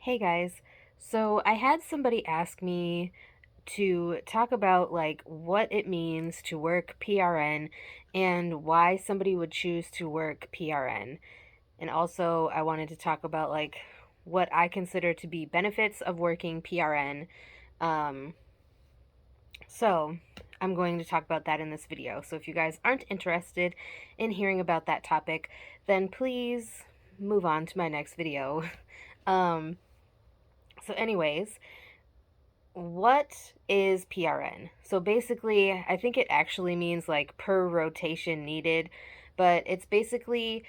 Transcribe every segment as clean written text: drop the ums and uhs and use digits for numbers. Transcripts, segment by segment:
Hey guys, so I had somebody ask me to talk about like what it means to work PRN and why somebody would choose to work PRN. And also I wanted to talk about like what I consider to be benefits of working PRN. Um, so I'm going to talk about that in this video. So if you guys aren't interested in hearing about that topic, then please move on to my next video. Um, anyways, what is PRN? So basically, I think it actually means like per rotation needed, but it's basically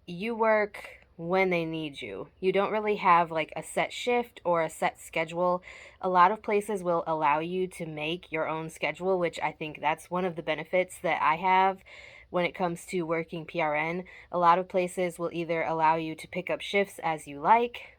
you work when they need you. You don't really have like a set shift or a set schedule. A lot of places will allow you to make your own schedule, which I think that's one of the benefits that I have when it comes to working PRN. A lot of places will either allow you to pick up shifts as you like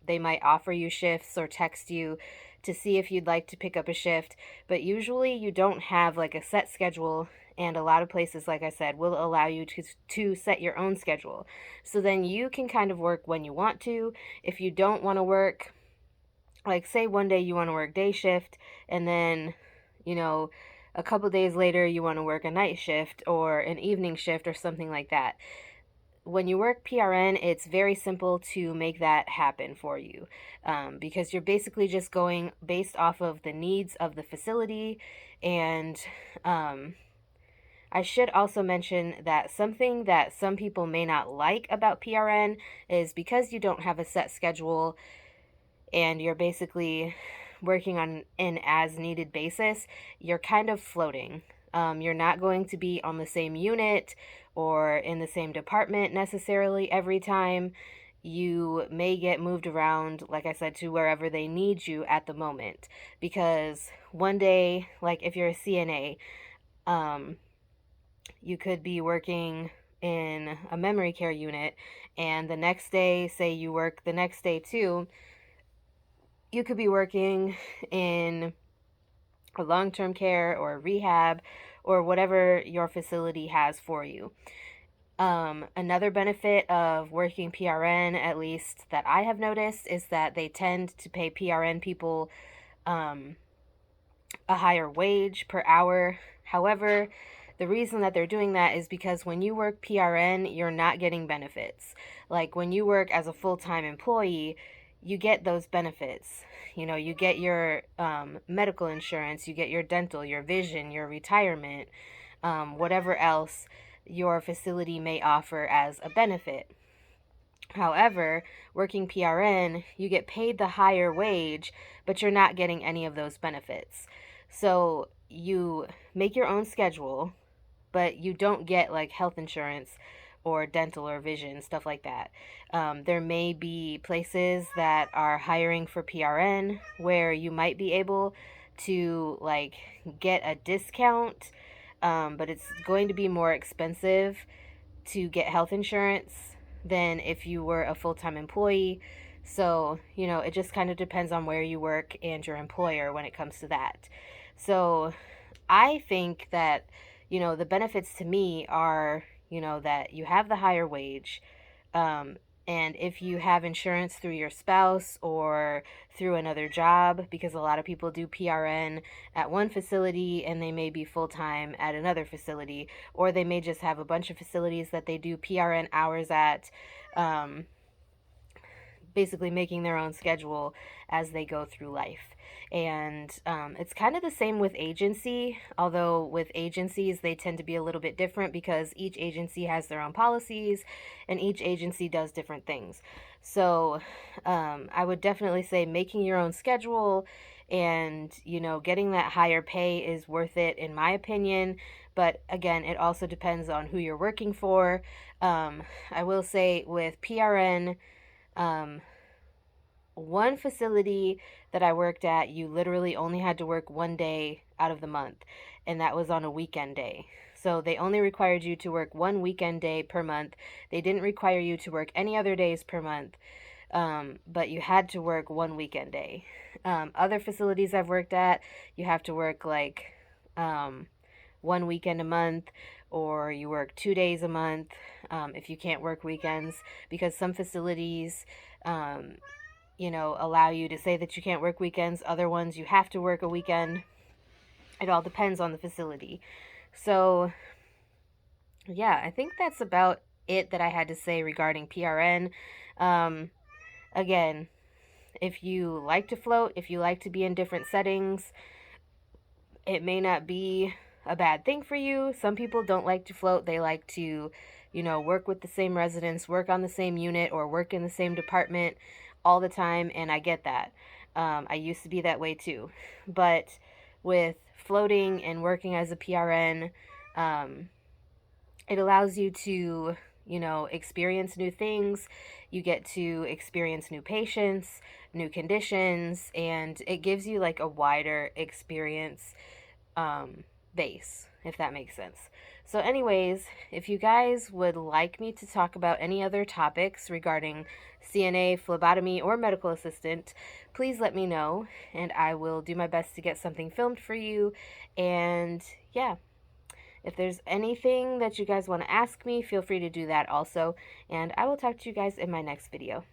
they might offer you shifts or text you to see if you'd like to pick up a shift, but usually you don't have like a set schedule, and a lot of places, like I said, will allow you to set your own schedule. So then you can kind of work when you want to. If you don't want to work, like say one day you want to work day shift and then, you know, a couple days later you want to work a night shift or an evening shift or something like that. When you work PRN, it's very simple to make that happen for you, because you're basically just going based off of the needs of the facility. And I should also mention that something that some people may not like about PRN is because you don't have a set schedule and you're basically working on an as needed basis, you're kind of floating. You're not going to be on the same unit or in the same department necessarily every time. You may get moved around, like I said, to wherever they need you at the moment. Because one day, like if you're a CNA, you could be working in a memory care unit, and the next day, say you work the next day too, you could be working in a long-term care or rehab or whatever your facility has for you. Another benefit of working PRN, at least that I have noticed, is that they tend to pay PRN people um, a higher wage per hour. However, the reason that they're doing that is because when you work PRN, you're not getting benefits. Like when you work as a full time employee, you get those benefits. You know, you get your medical insurance, you get your dental, your vision, your retirement, whatever else your facility may offer as a benefit. However, working PRN, you get paid the higher wage, but you're not getting any of those benefits. So you make your own schedule, but you don't get like health insurance or dental or vision, stuff like that. There may be places that are hiring for PRN where you might be able to like get a discount, but it's going to be more expensive to get health insurance than if you were a full-time employee. So, you know, it just kind of depends on where you work and your employer when it comes to that. So, I think that, you know, the benefits to me are, you know, that you have the higher wage. Um, and if you have insurance through your spouse or through another job, because a lot of people do PRN at one facility and they may be full time at another facility, or they may just have a bunch of facilities that they do PRN hours at. Um, Basically making their own schedule as they go through life. And it's kind of the same with agency, although with agencies, they tend to be a little bit different because each agency has their own policies and each agency does different things. So I would definitely say making your own schedule and, you know, getting that higher pay is worth it, in my opinion. But again, it also depends on who you're working for. I will say with PRN, um, one facility that I worked at, you literally only had to work one day out of the month, and that was on a weekend day. So they only required you to work one weekend day per month. They didn't require you to work any other days per month, but you had to work one weekend day. Other facilities I've worked at, you have to work like one weekend a month, or you work 2 days a month if you can't work weekends, because some facilities allow you to say that you can't work weekends. Other ones, you have to work a weekend. It all depends on the facility. So, yeah, I think that's about it that I had to say regarding PRN. Um, Again, if you like to float, if you like to be in different settings, it may not be a bad thing for you. Some people don't like to float. They like to, work with the same residents, work on the same unit, or work in the same department all the time. And I get that. I used to be that way too. But with floating and working as a PRN, it allows you to, experience new things. You get to experience new patients, new conditions, and it gives you like a wider experience um, base, if that makes sense. So, anyways, if you guys would like me to talk about any other topics regarding CNA, phlebotomy, or medical assistant, please let me know, and I will do my best to get something filmed for you. And yeah, if there's anything that you guys want to ask me, feel free to do that also. And I will talk to you guys in my next video.